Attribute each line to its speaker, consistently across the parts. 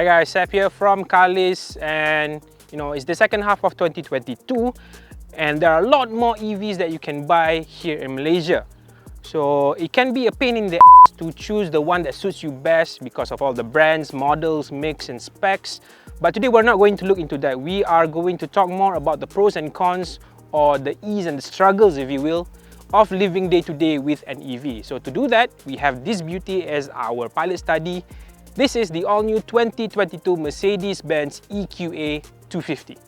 Speaker 1: Hi guys, Seb here from Carlist, and it's the second half of 2022 and there are a lot more EVs that you can buy here in Malaysia. So it can be a pain in the ass to choose the one that suits you best because of all the brands, models, mix and specs. But today we're not going to look into that. We are going to talk more about the pros and cons, or the ease and the struggles, if you will, of living day to day with an EV. So to do that, we have this beauty as our pilot study. This is the all-new 2022 Mercedes-Benz EQA 250.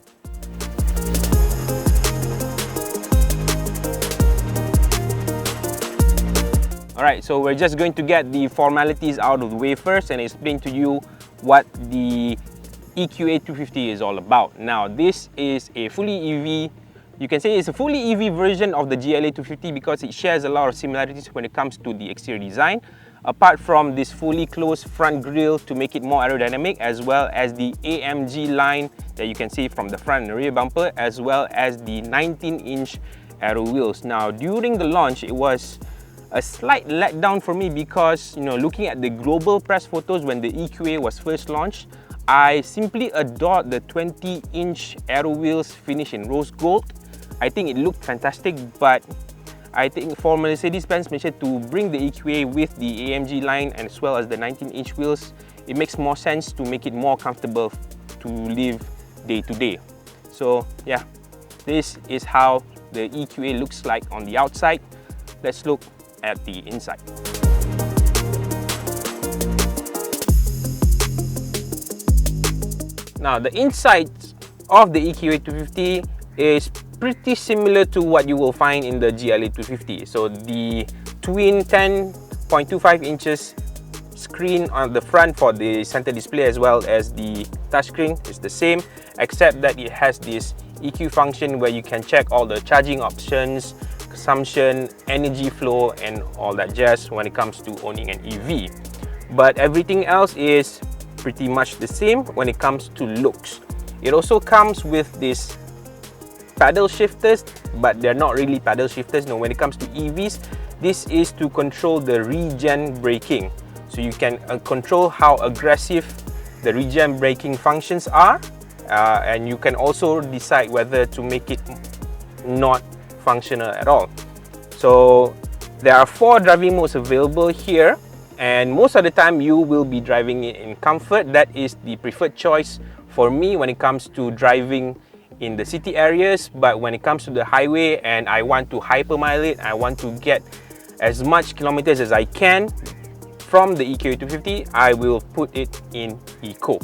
Speaker 1: Alright, so we're just going to get the formalities out of the way first and explain to you what the EQA 250 is all about. Now, this is a fully EV, you can say it's a fully EV version of the GLA 250 because it shares a lot of similarities when it comes to the exterior design. Apart from this fully closed front grille to make it more aerodynamic, as well as the AMG line that you can see from the front and rear bumper, as well as the 19-inch aero wheels. Now, during the launch, it was a slight letdown for me because, looking at the global press photos when the EQA was first launched, I simply adored the 20-inch aero wheels finish in rose gold. I think it looked fantastic, but I think for Mercedes-Benz to bring the EQA with the AMG line and as well as the 19-inch wheels, it makes more sense to make it more comfortable to live day to day. So yeah, this is how the EQA looks like on the outside. Let's look at the inside. Now, the inside of the EQA 250 is pretty similar to what you will find in the GLA 250. So the twin 10.25 inches screen on the front for the center display as well as the touchscreen is the same, except that it has this EQ function where you can check all the charging options, consumption, energy flow and all that jazz when it comes to owning an EV. But everything else is pretty much the same when it comes to looks. It also comes with this paddle shifters, but they're not really paddle shifters. No, when it comes to EVs, this is to control the regen braking. So you can control how aggressive the regen braking functions are, and you can also decide whether to make it not functional at all. So there are 4 driving modes available here, and most of the time you will be driving it in comfort. That is the preferred choice for me when it comes to driving in the city areas. But when it comes to the highway and I want to hypermile it, I want to get as much kilometers as I can from the EQA 250, I will put it in Eco.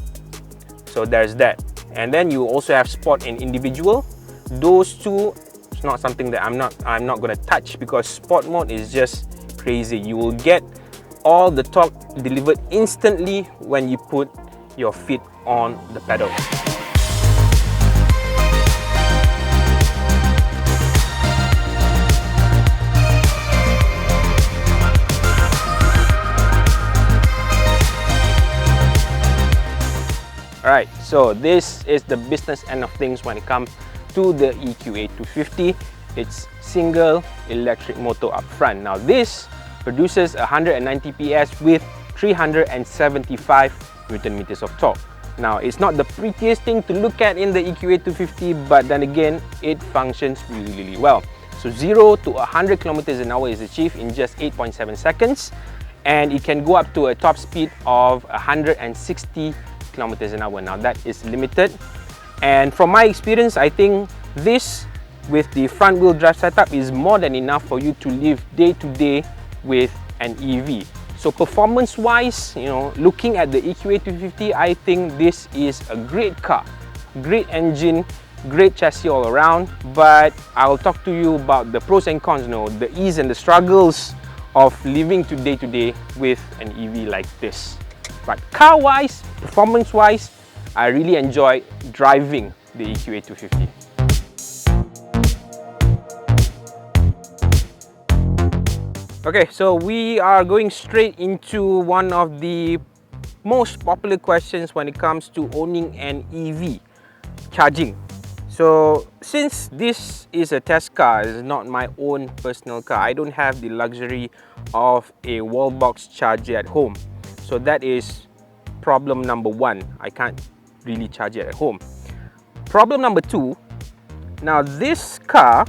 Speaker 1: So there's that. And then you also have Sport and Individual. Those two, it's not something that I'm not gonna touch because Sport mode is just crazy. You will get all the torque delivered instantly when you put your feet on the pedal. Alright, so this is the business end of things when it comes to the EQA 250. It's single electric motor up front. Now this produces 190 PS with 375 Newton meters of torque. Now, it's not the prettiest thing to look at in the EQA 250, but then again, it functions really well. So 0 to 100 kilometers an hour is achieved in just 8.7 seconds, and it can go up to a top speed of 160 kilometers an hour. Now that is limited, and from my experience, I think this with the front wheel drive setup is more than enough for you to live day to day with an EV. So performance wise, looking at the EQA 250, I think this is a great car, great engine, great chassis all around. But I'll talk to you about the pros and cons, the ease and the struggles of living day to day with an EV like this. But car wise, performance wise, I really enjoy driving the EQA 250. Okay, so we are going straight into one of the most popular questions when it comes to owning an EV, charging. So since this is a test car, it's not my own personal car, I don't have the luxury of a wall box charger at home. So that is problem number one. I can't really charge it at home. Problem number two, now this car,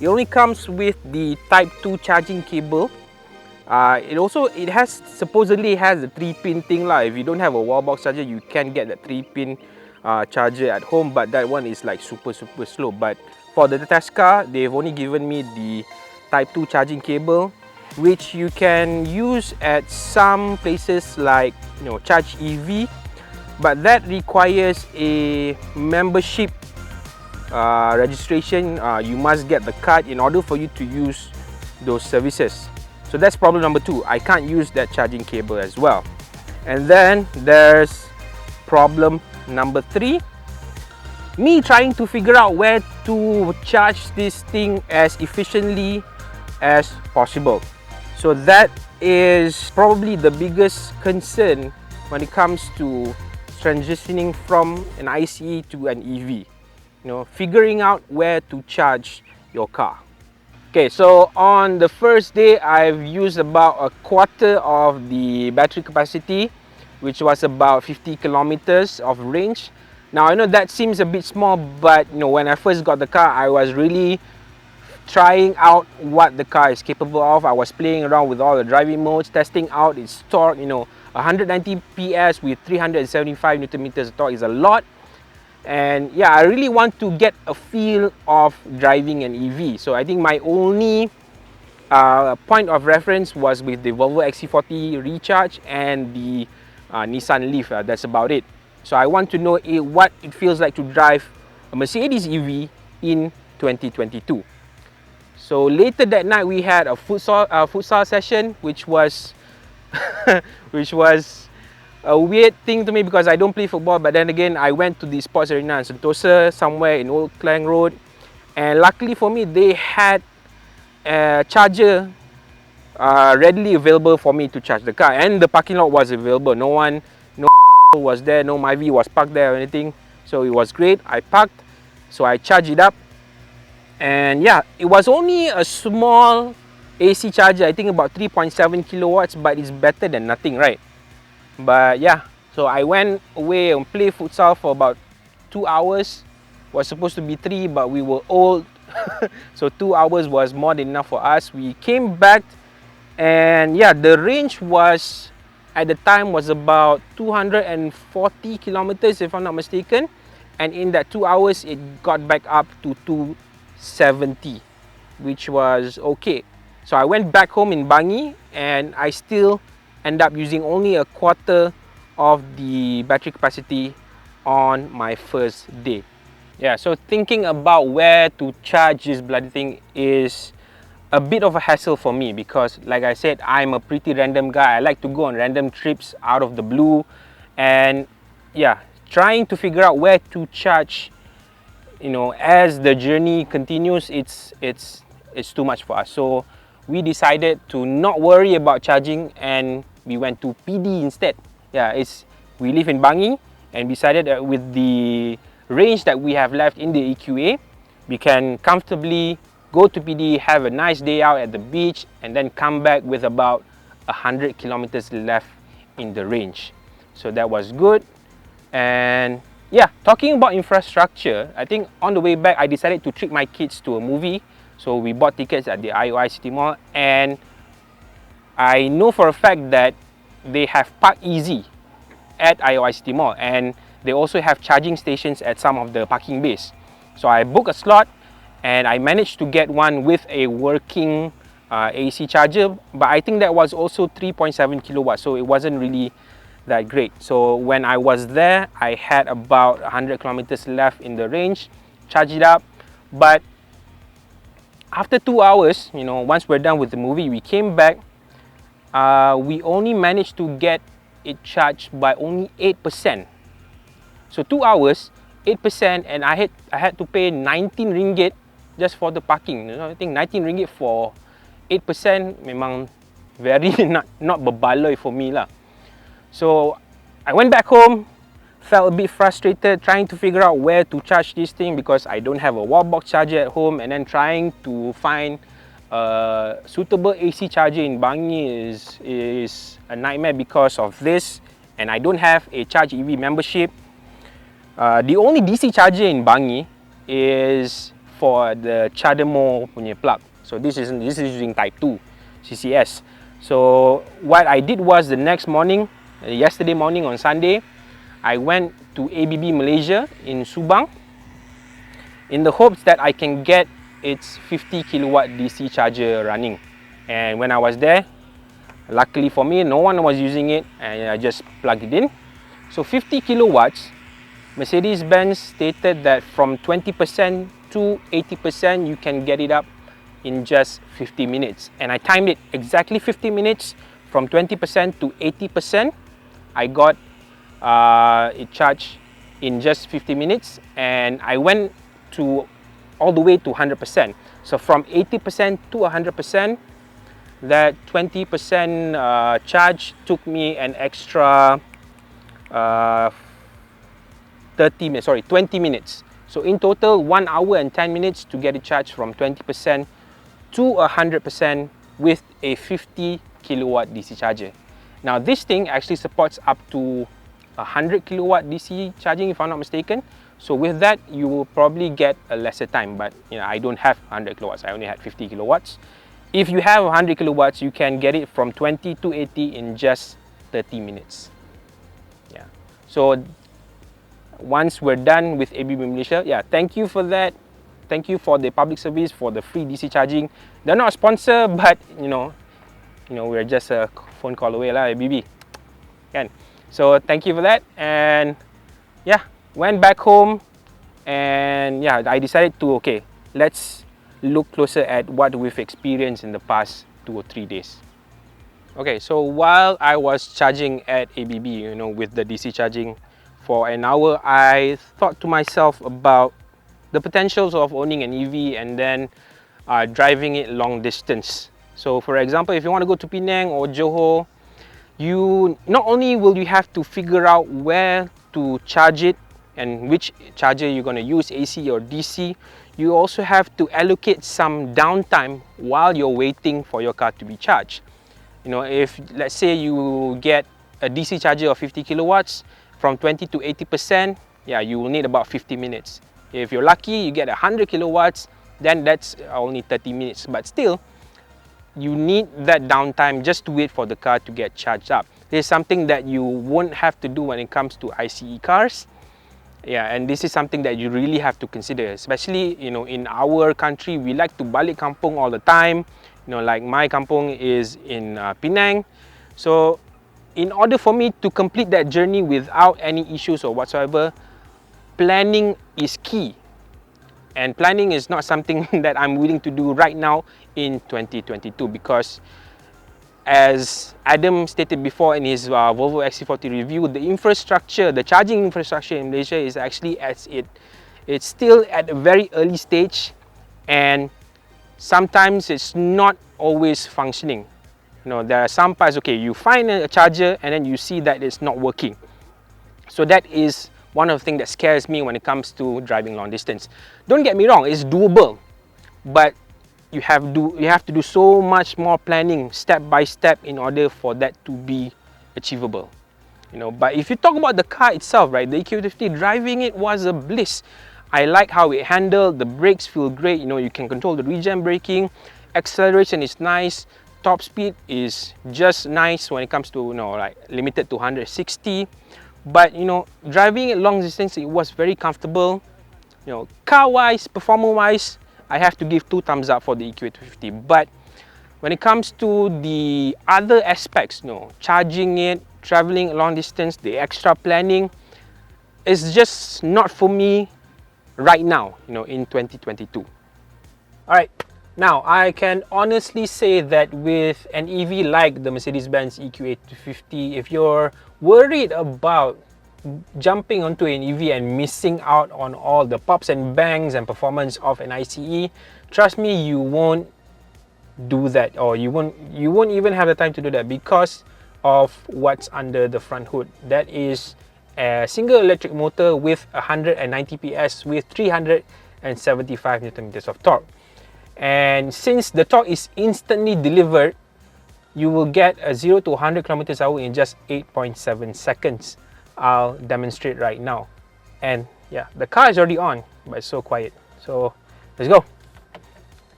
Speaker 1: it only comes with the Type 2 charging cable. It supposedly has a 3-pin thing lah. If you don't have a wall box charger, you can get that 3-pin charger at home, but that one is like super slow. But for the test car, they've only given me the Type 2 charging cable, which you can use at some places like, you know, Charge EV, but that requires a membership registration. You must get the card in order for you to use those services. So that's problem number two. I can't use that charging cable as well. And then there's problem number three, me trying to figure out where to charge this thing as efficiently as possible. So that is probably the biggest concern when it comes to transitioning from an ICE to an EV. You know, figuring out where to charge your car. Okay, so on the first day, I've used about a quarter of the battery capacity, which was about 50 kilometers of range. Now, I know that seems a bit small, but you know, when I first got the car, I was really trying out what the car is capable of. I was playing around with all the driving modes, testing out its torque. You know, 190 PS with 375 Newton meters of torque is a lot. And yeah, I really want to get a feel of driving an EV. So I think my only point of reference was with the Volvo XC40 Recharge and the Nissan Leaf. That's about it. So I want to know what it feels like to drive a Mercedes EV in 2022. So later that night we had a futsal session, which was a weird thing to me because I don't play football. But then again, I went to the sports arena in Sentosa, somewhere in Old Klang Road, and luckily for me, they had a charger readily available for me to charge the car, and the parking lot was available. No was there, no Myvi was parked there or anything, so it was great. I parked, so I charged it up, and yeah, it was only a small AC charger, I think about 3.7 kilowatts, but it's better than nothing, right? But yeah, so I went away and played futsal for about 2 hours. Was supposed to be 3, but we were old, so 2 hours was more than enough for us. We came back, and yeah, the range was at the time was about 240 kilometers if I'm not mistaken, and in that 2 hours it got back up to 270, which was okay. So I went back home in Bangi, and I still end up using only a quarter of the battery capacity on my first day. Yeah, so thinking about where to charge this bloody thing is a bit of a hassle for me because, like I said, I'm a pretty random guy. I like to go on random trips out of the blue, and yeah, trying to figure out where to charge, you know, as the journey continues, it's too much for us. So we decided to not worry about charging, and we went to PD instead. Yeah, we live in Bangi, and decided that with the range that we have left in the EQA, we can comfortably go to PD, have a nice day out at the beach, and then come back with about 100 kilometers left in the range. So that was good. And yeah, talking about infrastructure, I think on the way back I decided to treat my kids to a movie. So we bought tickets at the IOI City Mall, and I know for a fact that they have Park Easy at IOI City Mall, and they also have charging stations at some of the parking bays. So I booked a slot, and I managed to get one with a working AC charger, but I think that was also 3.7 kilowatts, so it wasn't really that great. So when I was there, I had about 100 kilometers left in the range, charged it up, but after 2 hours, you know, once we're done with the movie, we came back, we only managed to get it charged by only 8%. So 2 hours, 8%, and I had to pay 19 ringgit just for the parking. You know, I think 19 ringgit for 8% memang very not berbaloi for me lah. So I went back home, felt a bit frustrated trying to figure out where to charge this thing because I don't have a wall box charger at home, and then trying to find a suitable AC charger in Bangi is a nightmare because of this and I don't have a Charge EV membership. The only DC charger in Bangi is for the CHAdeMO punya plug. So this is using Type 2 CCS. So what I did was the next morning, yesterday morning on Sunday, I went to ABB Malaysia in Subang in the hopes that I can get its 50 kilowatt DC charger running. And when I was there, luckily for me, no one was using it, and I just plugged it in. So 50 kilowatts, Mercedes-Benz stated that from 20% to 80% you can get it up in just 50 minutes. And I timed it exactly 50 minutes. From 20% to 80%, I got it charged in just 50 minutes, and I went to all the way to 100%. So from 80% to 100%, that 20% charge took me an extra 20 minutes. So in total, 1 hour and 10 minutes to get it charged from 20% to 100% with a 50 kilowatt DC charger. Now this thing actually supports up to 100 kilowatt DC charging, if I'm not mistaken. So with that, you will probably get a lesser time, but you know, I don't have 100 kilowatts, I only had 50 kilowatts. If you have 100 kilowatts, you can get it from 20 to 80 in just 30 minutes. Yeah. So once we're done with ABB Malaysia, yeah, thank you for that. Thank you for the public service, for the free DC charging. They're not a sponsor, but you know, we're just a phone call away lah, ABB. Kan? So thank you for that, and yeah, went back home, and yeah, I decided to, okay, let's look closer at what we've experienced in the past 2 or 3 days. Okay, so while I was charging at ABB, you know, with the DC charging for an hour, I thought to myself about the potentials of owning an EV and then driving it long distance. So for example, if you want to go to Penang or Johor, you not only will you have to figure out where to charge it and which charger you're going to use, AC or DC, you also have to allocate some downtime while you're waiting for your car to be charged. You know, if let's say you get a DC charger of 50 kilowatts, from 20 to 80%, yeah, you will need about 50 minutes. If you're lucky, you get 100 kilowatts, then that's only 30 minutes. But still, you need that downtime just to wait for the car to get charged up. This is something that you won't have to do when it comes to ICE cars. Yeah, and this is something that you really have to consider, especially, you know, in our country, we like to balik kampung all the time. You know, like my kampung is in Penang. So in order for me to complete that journey without any issues or whatsoever, planning is key. And planning is not something that I'm willing to do right now in 2022, because as Adam stated before in his Volvo XC40 review, the infrastructure, the charging infrastructure in Malaysia is actually it's still at a very early stage, and sometimes it's not always functioning. You know, there are some parts, okay, you find a charger and then you see that it's not working. So that is one of the things that scares me when it comes to driving long distance. Don't get me wrong, it's doable, but you have to do so much more planning step by step in order for that to be achievable. You know, but if you talk about the car itself, right, the EQA250, driving it was a bliss. I like how it handled, the brakes feel great, you know, you can control the regen braking, acceleration is nice, top speed is just nice when it comes to, you know, like limited to 160. But you know, driving it long distance, it was very comfortable. You know, car wise, performance wise, I have to give 2 thumbs up for the EQA250. But when it comes to the other aspects, you know, charging it, traveling long distance, the extra planning, is just not for me right now, you know, in 2022. All right, now I can honestly say that with an EV like the Mercedes-Benz EQA250, if you're worried about jumping onto an EV and missing out on all the pops and bangs and performance of an ICE, trust me, you won't do that, or you won't even have the time to do that, because of what's under the front hood. That is a single electric motor with 190 PS with 375 Nm of torque. And since the torque is instantly delivered, you will get a 0 to 100 kilometers per hour in just 8.7 seconds. I'll demonstrate right now. And yeah, the car is already on, but it's so quiet. So let's go.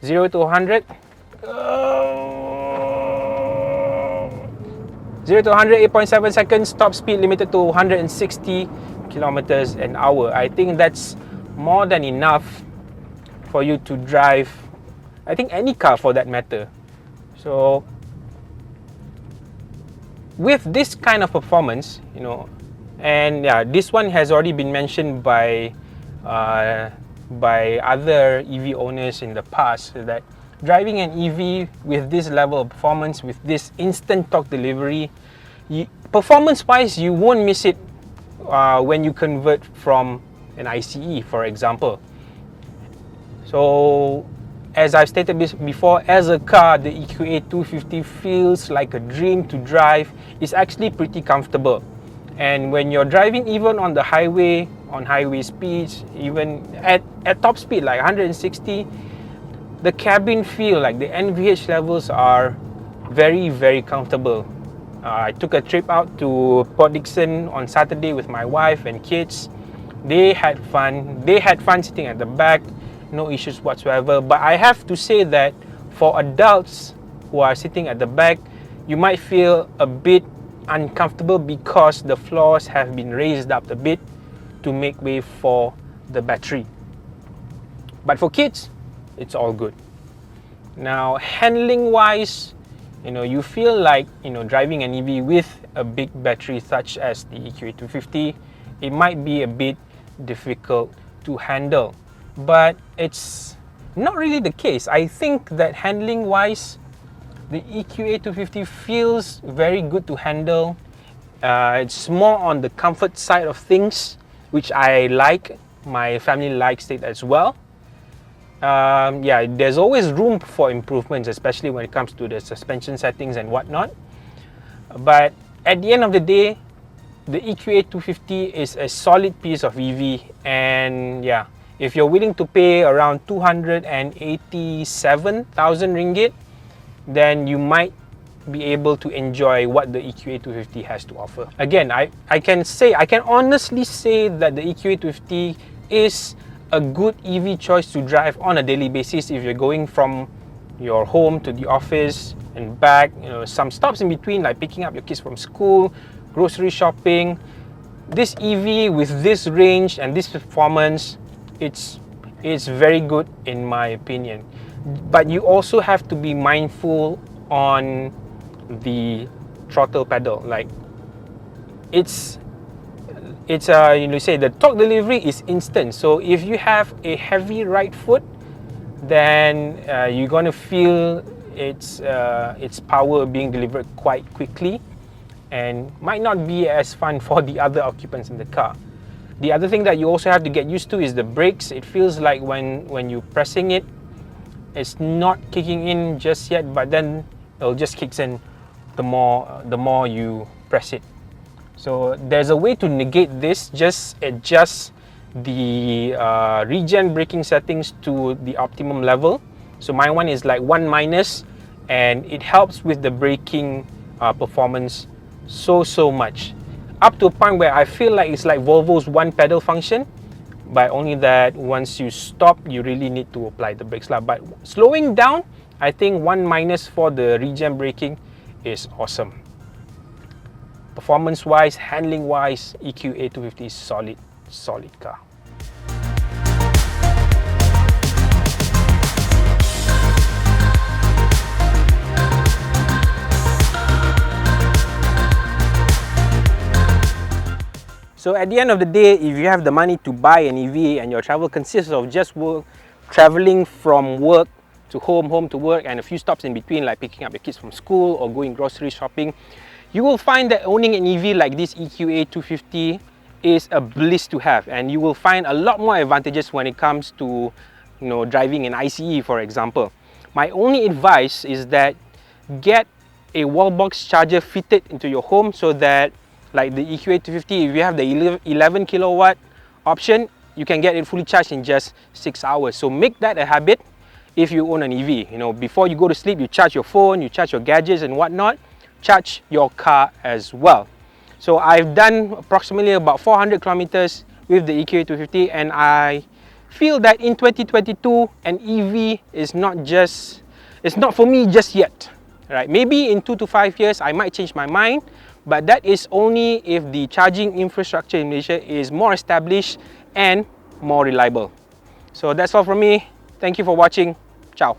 Speaker 1: 0 to 100. 0 to 100, 8.7 seconds. Top speed limited to 160 kilometers an hour. I think that's more than enough for you to drive, I think, any car for that matter. So with this kind of performance, you know, and yeah, this one has already been mentioned by other EV owners in the past, that driving an EV with this level of performance, with this instant torque delivery, performance-wise, you won't miss it when you convert from an ICE, for example. So, as I've stated before, as a car, the EQA 250 feels like a dream to drive. It's actually pretty comfortable. And when you're driving even on the highway, on highway speeds, even at top speed like 160, the cabin feel, like the NVH levels, are very, very comfortable. I took a trip out to Port Dickson on Saturday with my wife and kids. They had fun. They had fun sitting at the back, no issues whatsoever. But I have to say that for adults who are sitting at the back, you might feel a bit uncomfortable because the floors have been raised up a bit to make way for the battery. But for kids, it's all good. Now, handling wise, you know, you feel like, you know, driving an EV with a big battery such as the EQA 250, it might be a bit difficult to handle, but it's not really the case. I think that handling wise, the EQA 250 feels very good to handle. It's more on the comfort side of things, which I like. My family likes it as well. Yeah, there's always room for improvements, especially when it comes to the suspension settings and whatnot. But at the end of the day, the EQA 250 is a solid piece of EV, and yeah, if you're willing to pay around 287,000 ringgit, then you might be able to enjoy what the EQA 250 has to offer. Again, I can honestly say that the EQA 250 is a good EV choice to drive on a daily basis if you're going from your home to the office and back, you know, some stops in between, like picking up your kids from school, grocery shopping. This EV with this range and this performance, it's very good in my opinion. But you also have to be mindful on the throttle pedal. Like, it's you know, say the torque delivery is instant. So if you have a heavy right foot, then you're gonna feel its power being delivered quite quickly, and might not be as fun for the other occupants in the car. The other thing that you also have to get used to is the brakes. It feels like when you're pressing it, it's not kicking in just yet, but then it'll just kicks in the more you press it. So there's a way to negate this. Just adjust the regen braking settings to the optimum level. So my one is like 1-, and it helps with the braking performance so much, up to a point where I feel like it's like Volvo's one pedal function, but only that once you stop, you really need to apply the brakes. But slowing down, I think 1- for the regen braking is awesome. Performance wise, handling wise, EQA 250 is solid car. So at the end of the day, if you have the money to buy an EV and your travel consists of just traveling from work to home to work, and a few stops in between, like picking up your kids from school or going grocery shopping, you will find that owning an EV like this EQA 250 is a bliss to have, and you will find a lot more advantages when it comes to, you know, driving an ICE, for example. My only advice is that get a wall box charger fitted into your home, so that, like the EQA 250, if you have the 11 kilowatt option, you can get it fully charged in just 6 hours. So make that a habit. if you own an EV. You know, before you go to sleep, you charge your phone, you charge your gadgets and whatnot, charge your car as well. So I've done approximately about 400 kilometers with the EQA 250, and I feel that in 2022 an EV is not for me just yet. Right? Maybe in 2 to 5 years I might change my mind, but that is only if the charging infrastructure in Malaysia is more established and more reliable. So that's all from me. Thank you for watching. Ciao.